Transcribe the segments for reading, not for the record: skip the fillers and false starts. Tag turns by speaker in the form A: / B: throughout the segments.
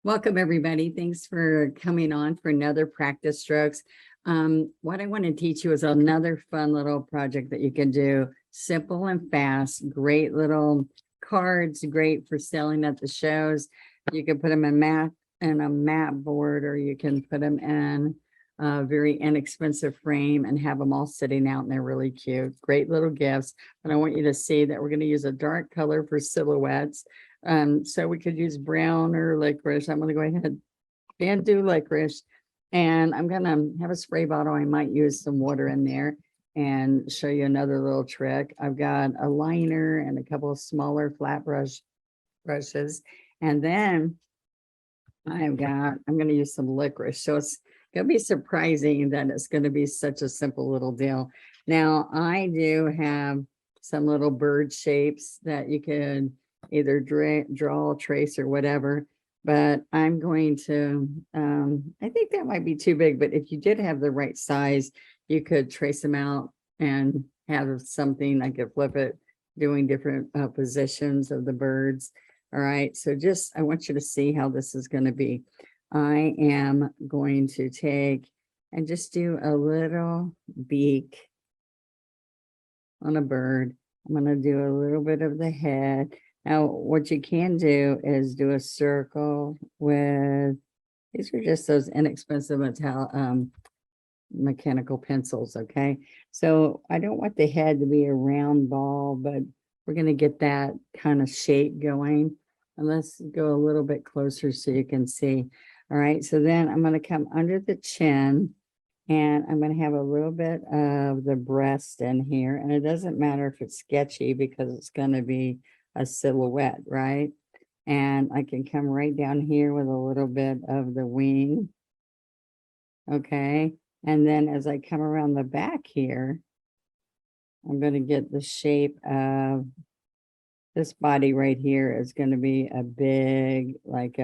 A: Welcome, everybody. Thanks for coming on for another practice strokes. What I want to teach you is another fun little project that you can do. Simple and fast, great little cards, great for selling at the shows. You can put them in a mat board, or you can put them in a very inexpensive frame and have them all sitting out, and they're really cute. Great little gifts. And I want you to see that we're going to use a dark color for silhouettes. So we could use brown or licorice. I'm going to go ahead and do licorice, and I'm going to have a spray bottle. I might use some water in there and show you another little trick. I've got a liner and a couple of smaller flat brushes. And then I'm going to use some licorice. So it's going to be surprising that it's going to be such a simple little deal. Now I do have some little bird shapes that you can either draw, trace, or whatever, but I'm going to, I think that might be too big, but if you did have the right size, you could trace them out and have something. I could flip it, doing different positions of the birds. All right, so I want you to see how this is going to be. I am going to take and just do a little beak on a bird. I'm going to do a little bit of the head. Now, what you can do is do a circle with, these are just those inexpensive mechanical pencils, okay? So I don't want the head to be a round ball, but we're going to get that kind of shape going. And let's go a little bit closer so you can see. All right, so then I'm going to come under the chin, and I'm going to have a little bit of the breast in here. And it doesn't matter if it's sketchy because it's going to be a silhouette, right? And I can come right down here with a little bit of the wing. Okay, and then as I come around the back here, I'm going to get the shape of this body right here is going to be a big, like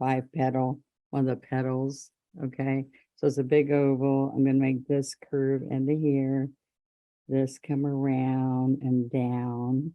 A: 5-petal, one of the petals. Okay, so it's a big oval. I'm going to make this curve into here, this come around and down.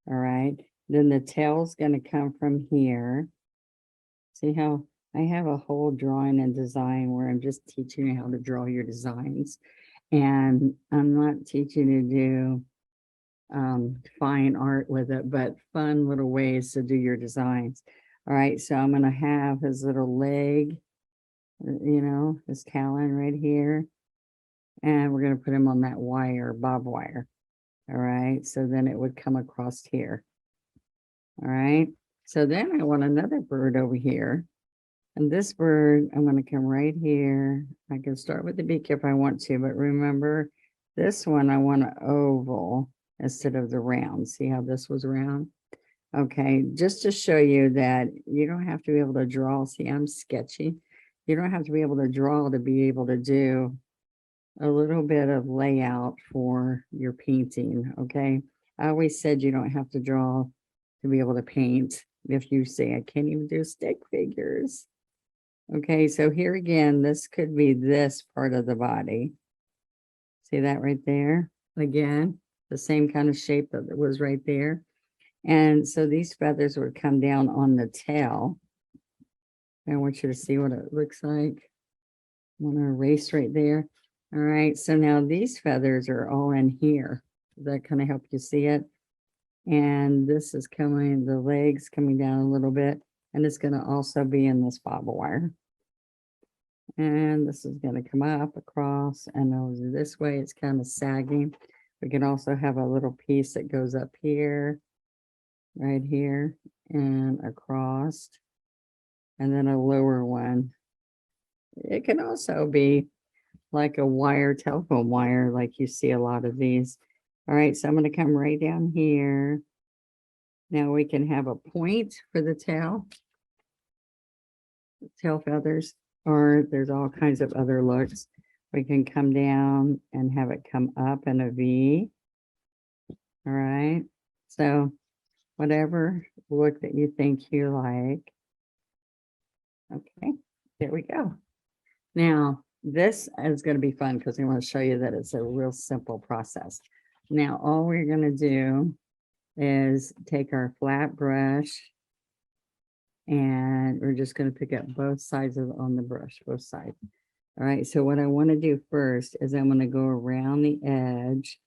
A: All right, then the tail's going to come from here. See how I have a whole drawing and design where I'm just teaching you how to draw your designs. And I'm not teaching you to do fine art with it, but fun little ways to do your designs. All right, so I'm going to have his little leg, his talon right here. And we're going to put him on that wire, bob wire. All right, so then it would come across here. All right, so then I want another bird over here. And this bird, I'm going to come right here. I can start with the beak if I want to, but remember, this one I want an oval instead of the round. See how this was round? Okay, just to show you that you don't have to be able to draw. See, I'm sketchy. You don't have to be able to draw to be able to do a little bit of layout for your painting. Okay, I always said you don't have to draw to be able to paint. If you say I can't even do stick figures. Okay, so here again, this could be this part of the body. See that right there? Again, the same kind of shape that was right there. And so these feathers would come down on the tail. I want you to see what it looks like. I want to erase right there. All right, so now these feathers are all in here. Does that kind of help you see it? And this is coming, the legs coming down a little bit, and it's going to also be in this bobble wire. And this is going to come up across and over this way. It's kind of sagging. We can also have a little piece that goes up here, right here, and across, and then a lower one. It can also be like a wire, telephone wire, like you see a lot of these. All right, so I'm going to come right down here. Now we can have a point for the tail feathers, or there's all kinds of other looks. We can come down and have it come up in a V. All right, so whatever look that you think you like. Okay, there we go. Now, this is going to be fun because I want to show you that it's a real simple process. Now, all we're going to do is take our flat brush And we're just going to pick up both sides of on the brush, both sides. All right, so what I want to do first is I'm going to go around the edge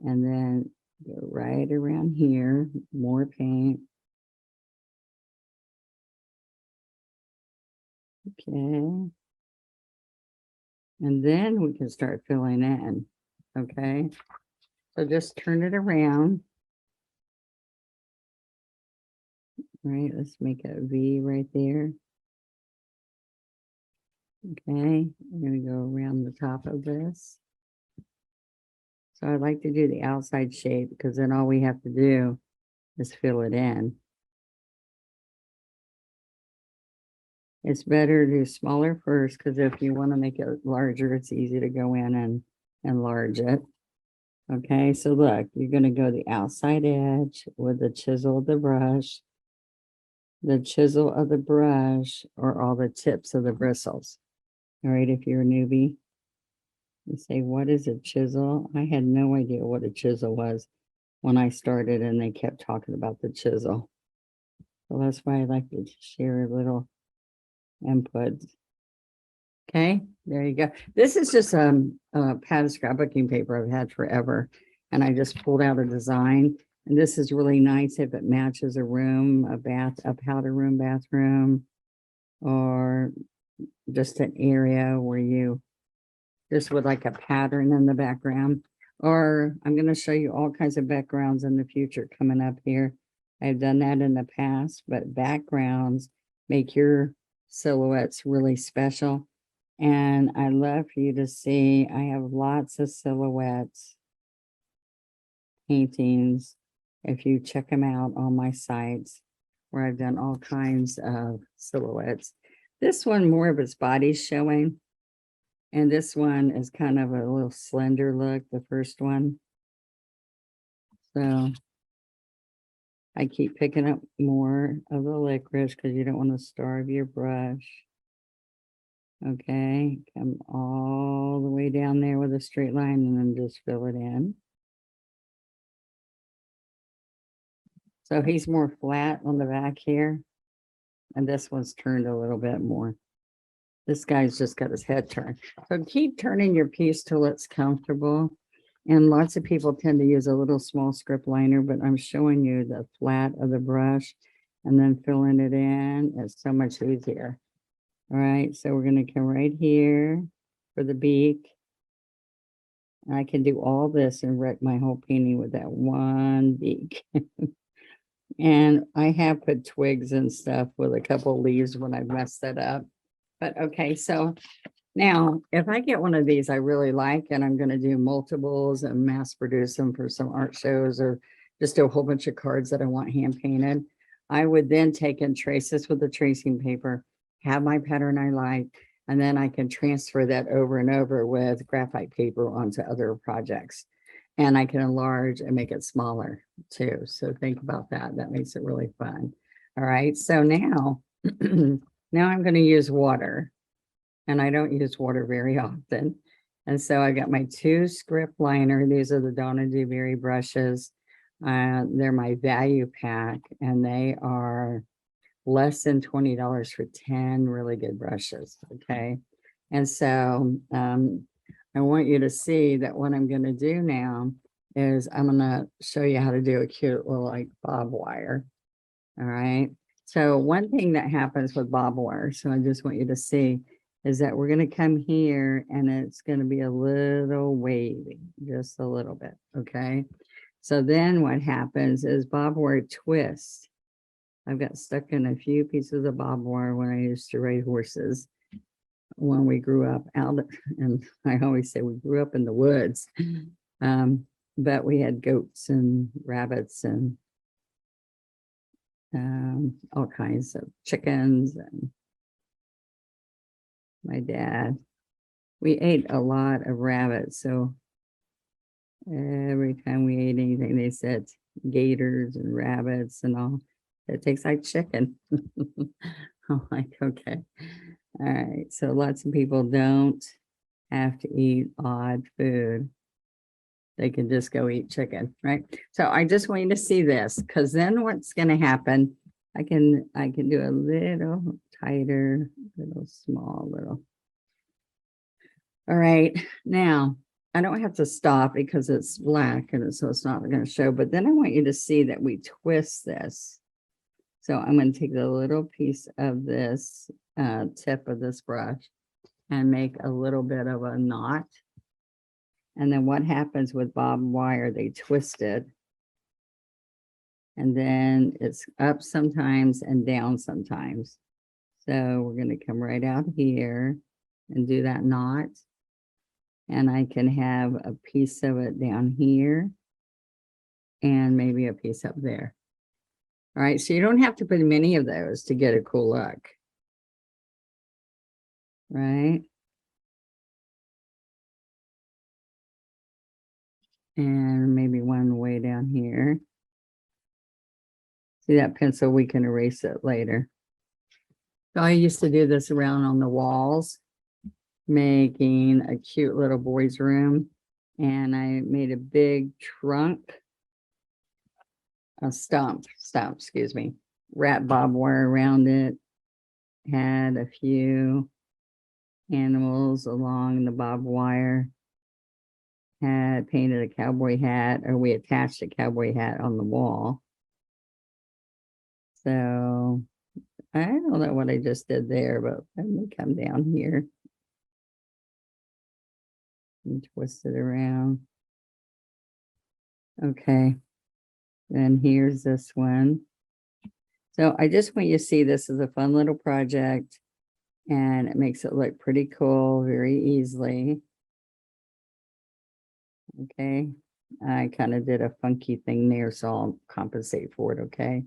A: and then go right around here, more paint. Okay. And then we can start filling in. Okay. So just turn it around. All right, let's make a V right there. Okay, I'm going to go around the top of this. So I like to do the outside shape because then all we have to do is fill it in. It's better to do smaller first because if you want to make it larger, it's easy to go in and enlarge it. Okay, so look, you're going to go the outside edge with the chisel of the brush. The chisel of the brush or all the tips of the bristles. All right, if you're a newbie, you say, what is a chisel? I had no idea what a chisel was when I started and they kept talking about the chisel. So that's why I like to share a little input. Okay, there you go. This is just a pad of scrapbooking paper I've had forever. And I just pulled out a design. And this is really nice if it matches a room, a powder room, bathroom, or just an area where you just with like a pattern in the background. Or I'm going to show you all kinds of backgrounds in the future coming up here. I've done that in the past, but backgrounds make your silhouettes really special. And I love for you to see, I have lots of silhouettes, paintings. If you check them out on my sites where I've done all kinds of silhouettes. This one, more of its body showing. And this one is kind of a little slender look, the first one. So I keep picking up more of the licorice because you don't want to starve your brush. Okay, come all the way down there with a straight line and then just fill it in. So he's more flat on the back here. And this one's turned a little bit more. This guy's just got his head turned. So keep turning your piece till it's comfortable. And lots of people tend to use a little small script liner, but I'm showing you the flat of the brush and then filling it in. It's so much easier. All right, so we're going to come right here for the beak. I can do all this and wreck my whole painting with that one beak. And I have put twigs and stuff with a couple leaves when I messed that up. But okay, so now if I get one of these I really like, and I'm going to do multiples and mass produce them for some art shows or just do a whole bunch of cards that I want hand painted, I would then take and trace this with the tracing paper, have my pattern I like, and then I can transfer that over and over with graphite paper onto other projects. And I can enlarge and make it smaller too. So think about that. That makes it really fun. All right. So now, now I'm going to use water. And I don't use water very often. And so I got my 2 script liner. These are the Donna Dewberry brushes. They're my value pack. And they are less than $20 for 10 really good brushes. Okay. And so I want you to see that what I'm going to do now is I'm going to show you how to do a cute little like bob wire. All right. So one thing that happens with bob wire, so I just want you to see, is that we're going to come here and it's going to be a little wavy, just a little bit. Okay. So then what happens is bob wire twists. I've got stuck in a few pieces of bob wire when I used to ride horses. When we grew up out, and I always say we grew up in the woods, but we had goats and rabbits and all kinds of chickens. And my dad, we ate a lot of rabbits. So every time we ate anything, they said gators and rabbits and all. It tastes like chicken. I'm like, okay. All right. So lots of people don't have to eat odd food. They can just go eat chicken, right? So I just want you to see this, because then what's going to happen I can do a little tighter, little small, little. All right, now I don't have to stop because it's black and so it's not going to show, but then I want you to see that we twist this. So I'm going to take the little piece of this tip of this brush and make a little bit of a knot. And then what happens with barbed wire, they twist it. And then it's up sometimes and down sometimes. So we're going to come right out here and do that knot. And I can have a piece of it down here and maybe a piece up there. All right, so you don't have to put many of those to get a cool look. Right? And maybe one way down here. See that pencil? We can erase it later. So I used to do this around on the walls, making a cute little boy's room. And I made a big trunk, a stump, excuse me, wrapped barbed wire around it, had a few animals along the barbed wire, had painted a cowboy hat, or we attached a cowboy hat on the wall. So I don't know what I just did there, but let me come down here and twist it around. Okay, then here's this one. So I just want you to see this is a fun little project and it makes it look pretty cool very easily. Okay, I kind of did a funky thing there, so I'll compensate for it, okay?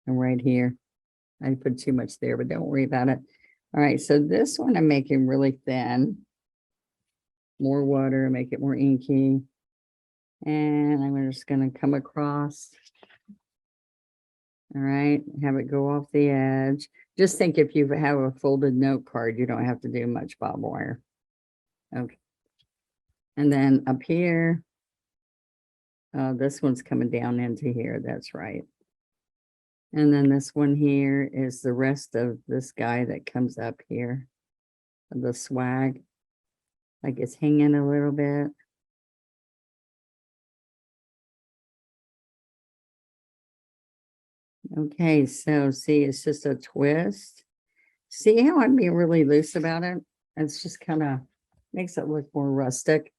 A: And right here, I put too much there, but don't worry about it. All right, so this one I'm making really thin. More water, make it more inky. And I'm just gonna come across. All right, have it go off the edge. Just think if you have a folded note card, you don't have to do much barbed wire. Okay. And then up here, this one's coming down into here, that's right. And then this one here is the rest of this guy that comes up here. The swag, like it's hanging a little bit. Okay, so see, it's just a twist. See how I'm being really loose about it? It's just kind of makes it look more rustic.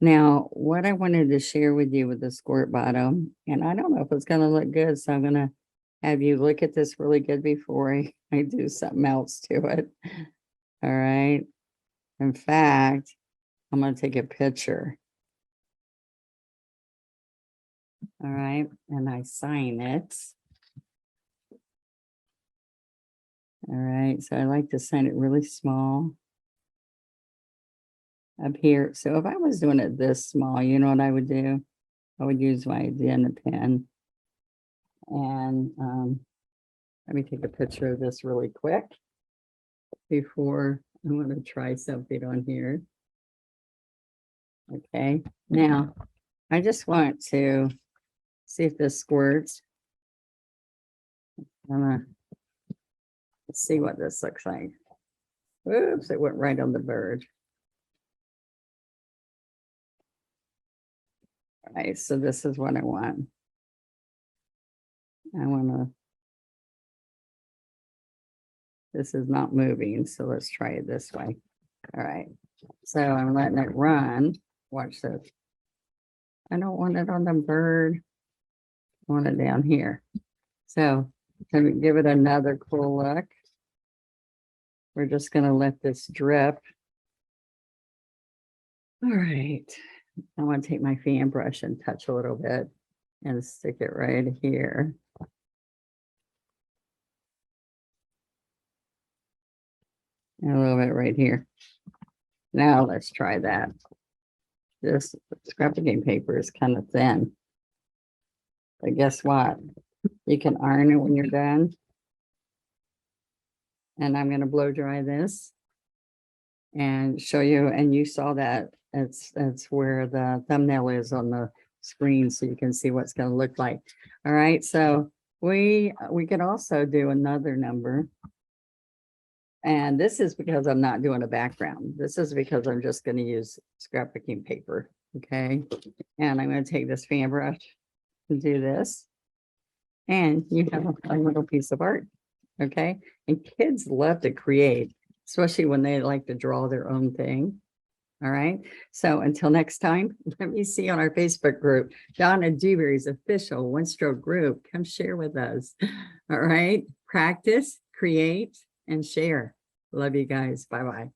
A: Now, what I wanted to share with you with the squirt bottom, and I don't know if it's going to look good, so I'm going to have you look at this really good before I do something else to it. All right. In fact, I'm going to take a picture. All right. And I sign it. All right. So I like to sign it really small up here. So if I was doing it this small, you know what I would do? I would use my Donna pen. And let me take a picture of this really quick before I want to try something on here. Okay, now I just want to see if this squirts. Let's see what this looks like. Oops, it went right on the bird. All right, so this is what I want. This is not moving, so let's try it this way. All right, so I'm letting it run. Watch this. I don't want it on the bird. I want it down here. So to give it another cool look, we're just going to let this drip. All right, I want to take my fan brush and touch a little bit and stick it right here. And a little bit right here. Now let's try that. This scrapbooking paper is kind of thin. But guess what? You can iron it when you're done. And I'm going to blow dry this and show you. And you saw that it's where the thumbnail is on the screen, so you can see what's going to look like. All right, so We could also do another number. And this is because I'm not doing a background. This is because I'm just going to use scrapbooking paper. Okay. And I'm going to take this fan brush and do this. And you have a little piece of art. Okay. And kids love to create, especially when they like to draw their own thing. All right. So until next time, let me see on our Facebook group, Donna Dewberry's official One Stroke group. Come share with us. All right. Practice, create, and share. Love you guys. Bye-bye.